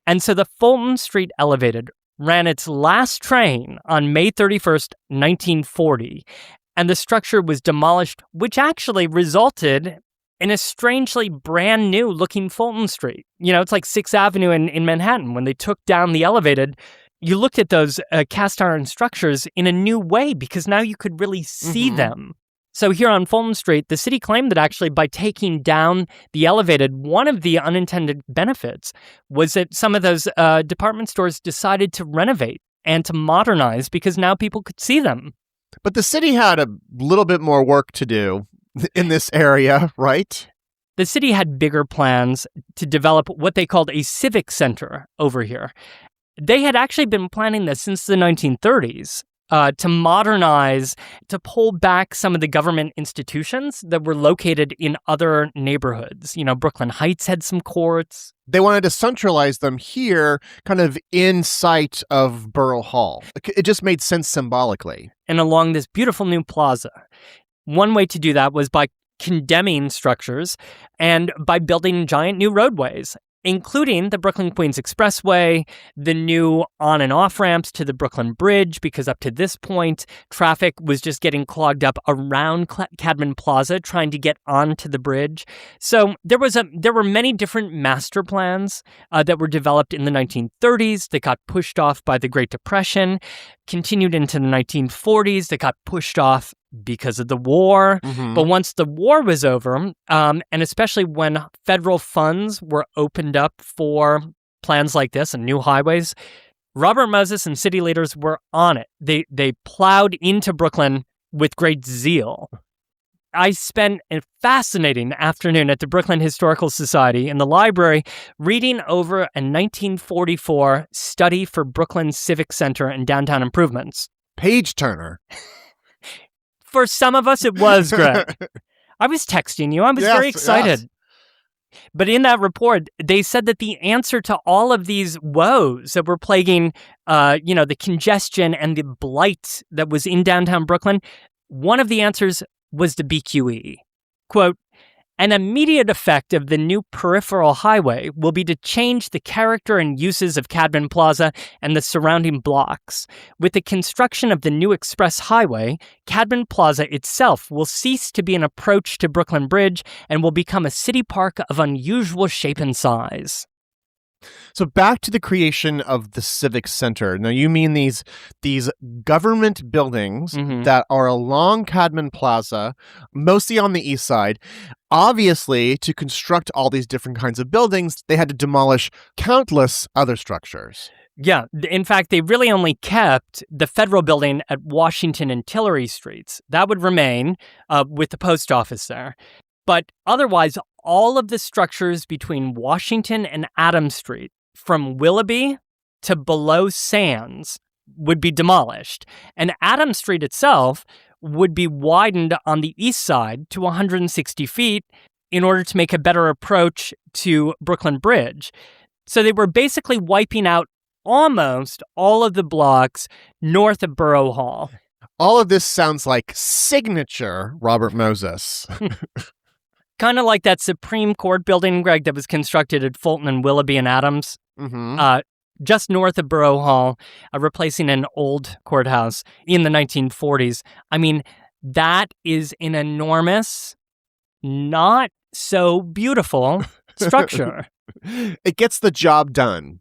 And so the Fulton Street Elevated ran its last train on May 31st, 1940, and the structure was demolished, which actually resulted in a strangely brand new looking Fulton Street. It's like 6th Avenue in Manhattan. When they took down the Elevated, you looked at those cast iron structures in a new way because now you could really see them. So here on Fulton Street, the city claimed that actually by taking down the Elevated, one of the unintended benefits was that some of those department stores decided to renovate and to modernize because now people could see them.
But the city had a little bit more work to do in this area, right?
The city had bigger plans to develop what they called a civic center over here. They had actually been planning this since the 1930s. To modernize, to pull back some of the government institutions that were located in other neighborhoods. Brooklyn Heights had some courts.
They wanted to centralize them here, kind of in sight of Borough Hall. It just made sense symbolically.
And along this beautiful new plaza. One way to do that was by condemning structures and by building giant new roadways, including the Brooklyn-Queens Expressway, the new on and off ramps to the Brooklyn Bridge, because up to this point, traffic was just getting clogged up around Cadman Plaza trying to get onto the bridge. So there were many different master plans that were developed in the 1930s that got pushed off by the Great Depression, continued into the 1940s that got pushed off because of the war. But once the war was over, and especially when federal funds were opened up for plans like this and new highways, Robert Moses and city leaders were on it. They plowed into Brooklyn with great zeal. I spent a fascinating afternoon at the Brooklyn Historical Society in the library reading over a 1944 study for Brooklyn's Civic Center and downtown improvements.
Page turner.
For some of us, it was, Greg. I was texting you. I was very excited. Yes. But in that report, they said that the answer to all of these woes that were plaguing, the congestion and the blight that was in downtown Brooklyn, one of the answers was the BQE. Quote, an immediate effect of the new peripheral highway will be to change the character and uses of Cadman Plaza and the surrounding blocks. With the construction of the new express highway, Cadman Plaza itself will cease to be an approach to Brooklyn Bridge and will become a city park of unusual shape and size.
So back to the creation of the Civic Center. Now, you mean these government buildings that are along Cadman Plaza, mostly on the east side. Obviously, to construct all these different kinds of buildings, they had to demolish countless other structures.
Yeah. In fact, they really only kept the federal building at Washington and Tillery Streets. That would remain with the post office there. But otherwise, all of the structures between Washington and Adams Street, from Willoughby to below Sands, would be demolished. And Adams Street itself would be widened on the east side to 160 feet in order to make a better approach to Brooklyn Bridge. So they were basically wiping out almost all of the blocks north of Borough Hall.
All of this sounds like signature Robert Moses.
Kind of like that Supreme Court building, Greg, that was constructed at Fulton and Willoughby and Adams, just north of Borough Hall, replacing an old courthouse in the 1940s. I mean, that is an enormous, not so beautiful structure.
It gets the job done.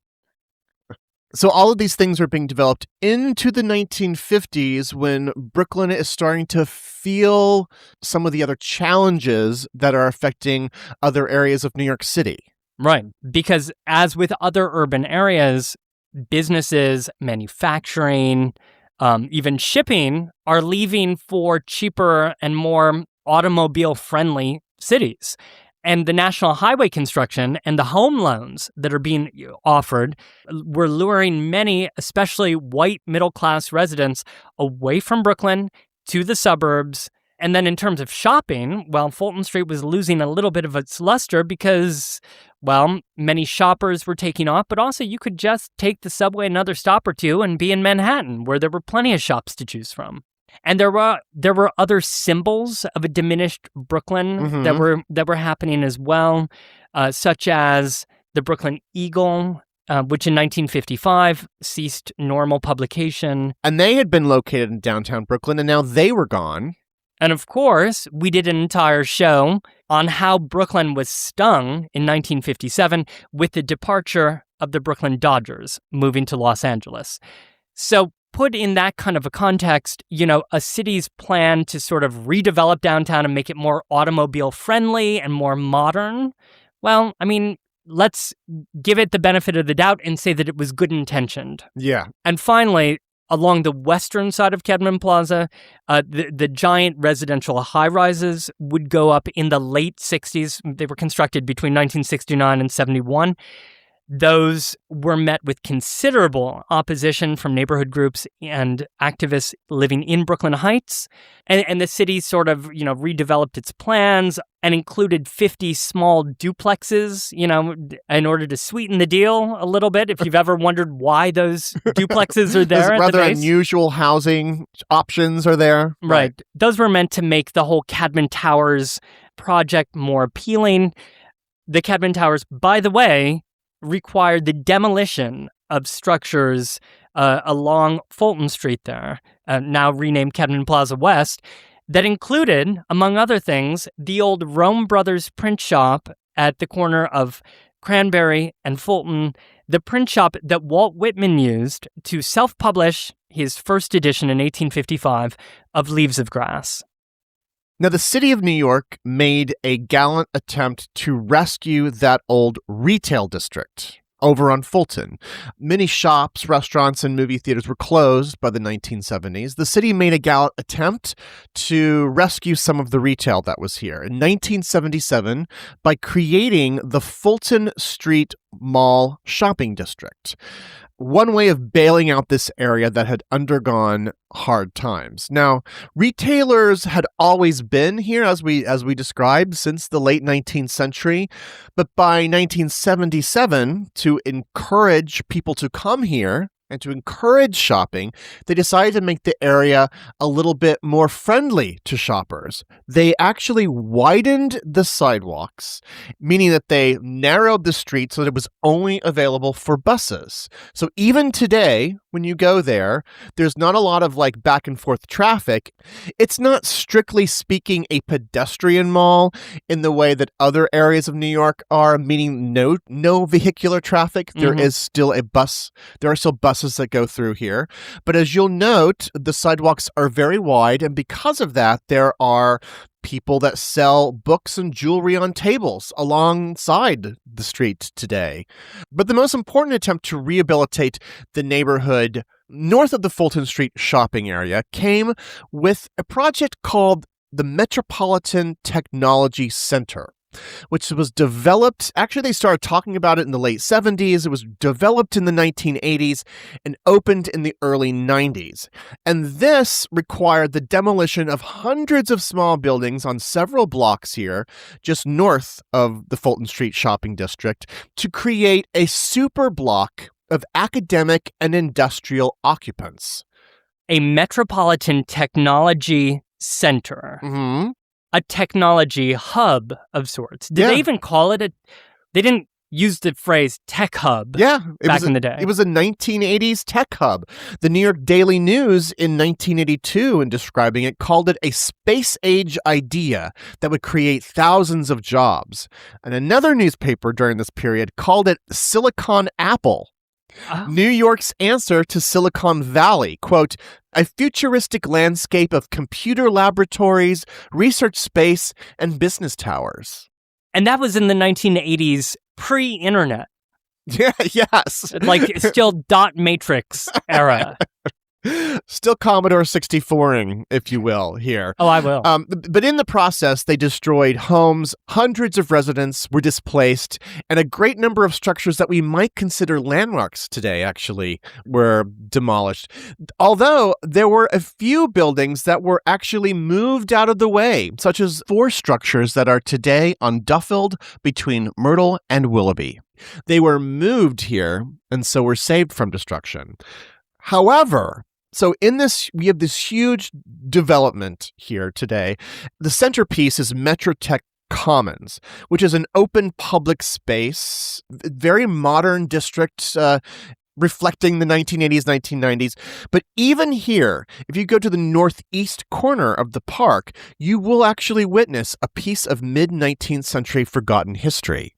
So all of these things are being developed into the 1950s when Brooklyn is starting to feel some of the other challenges that are affecting other areas of New York City.
Right. Because as with other urban areas, businesses, manufacturing, even shipping are leaving for cheaper and more automobile-friendly cities. And the national highway construction and the home loans that are being offered were luring many, especially white middle-class residents, away from Brooklyn to the suburbs. And then in terms of shopping, well, Fulton Street was losing a little bit of its luster because, well, many shoppers were taking off, but also you could just take the subway another stop or two and be in Manhattan, where there were plenty of shops to choose from. And there were other symbols of a diminished Brooklyn that were happening as well, such as the Brooklyn Eagle, which in 1955 ceased normal publication.
And they had been located in downtown Brooklyn, and now they were gone.
And of course, we did an entire show on how Brooklyn was stung in 1957 with the departure of the Brooklyn Dodgers moving to Los Angeles. So put in that kind of a context, a city's plan to sort of redevelop downtown and make it more automobile friendly and more modern, well, I mean, let's give it the benefit of the doubt and say that it was good intentioned.
Yeah.
And finally, along the western side of Cadman Plaza, the giant residential high-rises would go up in the late 60s. They were constructed between 1969 and 71. Those were met with considerable opposition from neighborhood groups and activists living in Brooklyn Heights. And the city sort of, redeveloped its plans and included 50 small duplexes, in order to sweeten the deal a little bit. If you've ever wondered why those duplexes are there at
rather
the base.
Unusual housing options are there.
Right. Those were meant to make the whole Cadman Towers project more appealing. The Cadman Towers, by the way, required the demolition of structures along Fulton Street there, now renamed Cadman Plaza West, that included, among other things, the old Rome Brothers print shop at the corner of Cranberry and Fulton, the print shop that Walt Whitman used to self-publish his first edition in 1855 of Leaves of Grass.
Now, the city of New York made a gallant attempt to rescue that old retail district. over on Fulton. Many shops, restaurants, and movie theaters were closed by the 1970s. The city made a gallant attempt to rescue some of the retail that was here in 1977 by creating the Fulton Street Mall shopping district. One way of bailing out this area that had undergone hard times. Now, retailers had always been here, as we described, since the late 19th century, but by 1977, to encourage people to come here and to encourage shopping, they decided to make the area a little bit more friendly to shoppers. They actually widened the sidewalks, meaning that they narrowed the street so that it was only available for buses. So even today, when you go there, there's not a lot of like back and forth traffic. It's not strictly speaking a pedestrian mall in the way that other areas of New York are, meaning no vehicular traffic. There is still there are still buses that go through here. But as you'll note, the sidewalks are very wide, and because of that, there are people that sell books and jewelry on tables alongside the street today. But the most important attempt to rehabilitate the neighborhood north of the Fulton Street shopping area came with a project called the Metropolitan Technology Center, which was developed, actually they started talking about it in the late 70s. It was developed in the 1980s and opened in the early 90s. And this required the demolition of hundreds of small buildings on several blocks here, just north of the Fulton Street shopping district, to create a super block of academic and industrial occupants.
A Metropolitan Technology Center.
Mm-hmm.
A technology hub of sorts. Did they even call it they didn't use the phrase tech hub back in the day.
It was a 1980s tech hub. The New York Daily News in 1982, in describing it, called it a space age idea that would create thousands of jobs. And another newspaper during this period called it Silicon Apple. New York's answer to Silicon Valley, quote, a futuristic landscape of computer laboratories, research space, and business towers.
And that was in the 1980s, pre-internet.
Yeah, yes.
Like still dot matrix era.
Still Commodore 64ing, if you will, here.
Oh, I will.
But in the process, they destroyed homes, hundreds of residents were displaced, and a great number of structures that we might consider landmarks today, actually, were demolished. Although there were a few buildings that were actually moved out of the way, such as 4 structures that are today on Duffield between Myrtle and Willoughby. They were moved here, and so were saved from destruction. However, so in this, we have this huge development here today. The centerpiece is MetroTech Commons, which is an open public space, very modern district, reflecting the 1980s, 1990s. But even here, if you go to the northeast corner of the park, you will actually witness a piece of mid-19th century forgotten history.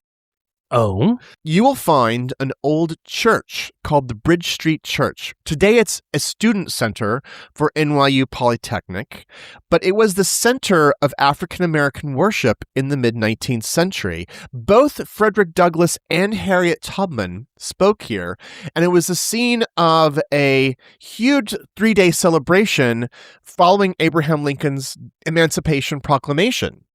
Oh?
You will find an old church called the Bridge Street Church. Today it's a student center for NYU Polytechnic, but it was the center of African-American worship in the mid-19th century. Both Frederick Douglass and Harriet Tubman spoke here, and it was the scene of a huge 3-day celebration following Abraham Lincoln's Emancipation Proclamation.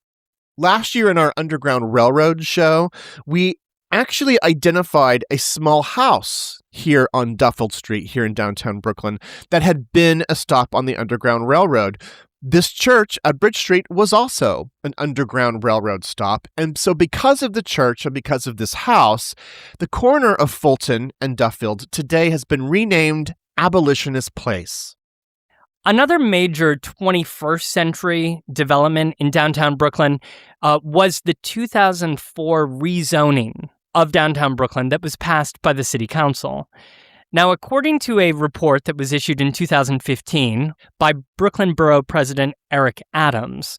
Last year in our Underground Railroad show, we actually identified a small house here on Duffield Street, here in downtown Brooklyn, that had been a stop on the Underground Railroad. This church at Bridge Street was also an Underground Railroad stop. And so because of the church and because of this house, the corner of Fulton and Duffield today has been renamed Abolitionist Place.
Another major 21st century development in downtown Brooklyn was the 2004 rezoning of downtown Brooklyn that was passed by the city council. Now, according to a report that was issued in 2015 by Brooklyn Borough President Eric Adams,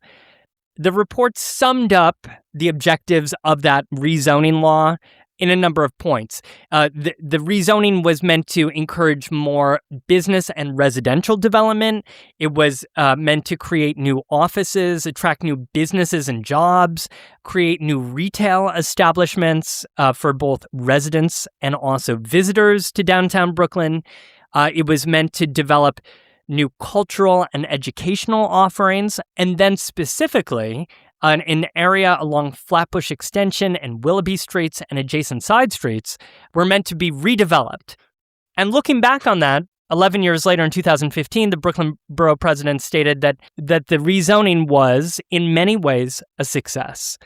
the report summed up the objectives of that rezoning law in a number of points. The rezoning was meant to encourage more business and residential development. It was meant to create new offices, attract new businesses and jobs, create new retail establishments for both residents and also visitors to downtown Brooklyn. It was meant to develop new cultural and educational offerings, and then specifically an area along Flatbush Extension and Willoughby Streets and adjacent side streets were meant to be redeveloped. And looking back on that, 11 years later in 2015, the Brooklyn Borough president stated that the rezoning was, in many ways, a success.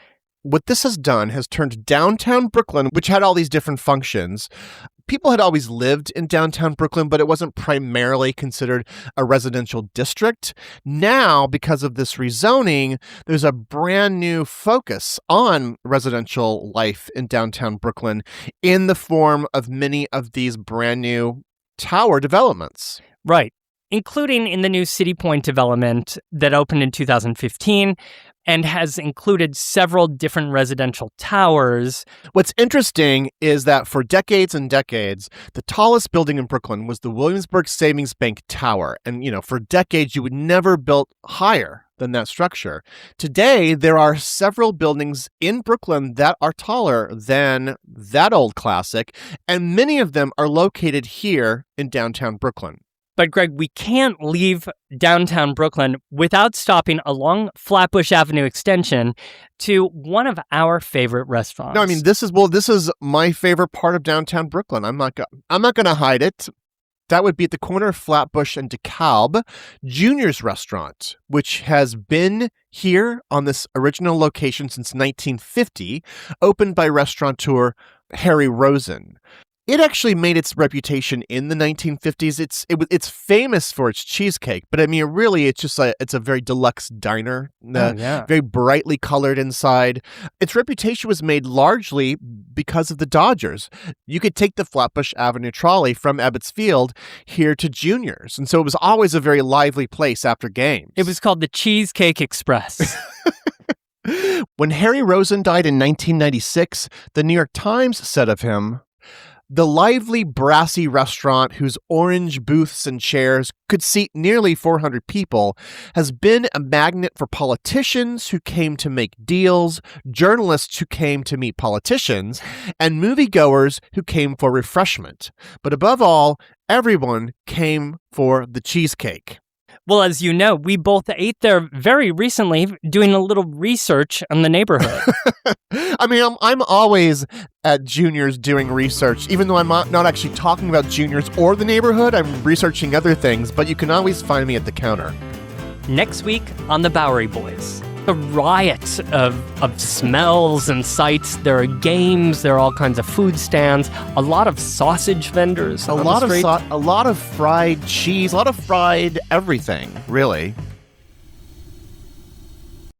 What this has done has turned downtown Brooklyn, which had all these different functions. People had always lived in downtown Brooklyn, but it wasn't primarily considered a residential district. Now, because of this rezoning, there's a brand new focus on residential life in downtown Brooklyn in the form of many of these brand new tower developments.
Right, including in the new City Point development that opened in 2015 and has included several different residential towers.
What's interesting is that for decades and decades, the tallest building in Brooklyn was the Williamsburg Savings Bank Tower. And, for decades, you would never build higher than that structure. Today, there are several buildings in Brooklyn that are taller than that old classic, and many of them are located here in downtown Brooklyn.
But Greg, we can't leave downtown Brooklyn without stopping along Flatbush Avenue Extension to one of our favorite restaurants.
No, I mean, this is my favorite part of downtown Brooklyn. I'm not going to hide it. That would be at the corner of Flatbush and DeKalb, Junior's Restaurant, which has been here on this original location since 1950, opened by restaurateur Harry Rosen. It actually made its reputation in the 1950s. It's famous for its cheesecake, but I mean, really, it's a very deluxe diner, very brightly colored inside. Its reputation was made largely because of the Dodgers. You could take the Flatbush Avenue trolley from Ebbets Field here to Junior's, and so it was always a very lively place after games.
It was called the Cheesecake Express.
When Harry Rosen died in 1996, the New York Times said of him, "The lively, brassy restaurant whose orange booths and chairs could seat nearly 400 people has been a magnet for politicians who came to make deals, journalists who came to meet politicians, and moviegoers who came for refreshment. But above all, everyone came for the cheesecake."
Well, as you know, we both ate there very recently doing a little research on the neighborhood.
I mean, I'm always at Junior's doing research. Even though I'm not actually talking about Junior's or the neighborhood, I'm researching other things, but you can always find me at the counter.
Next week on the Bowery Boys, a riot of smells and sights. There are games, there are all kinds of food stands, a lot of sausage vendors,
a lot of fried cheese, a lot of fried everything, really.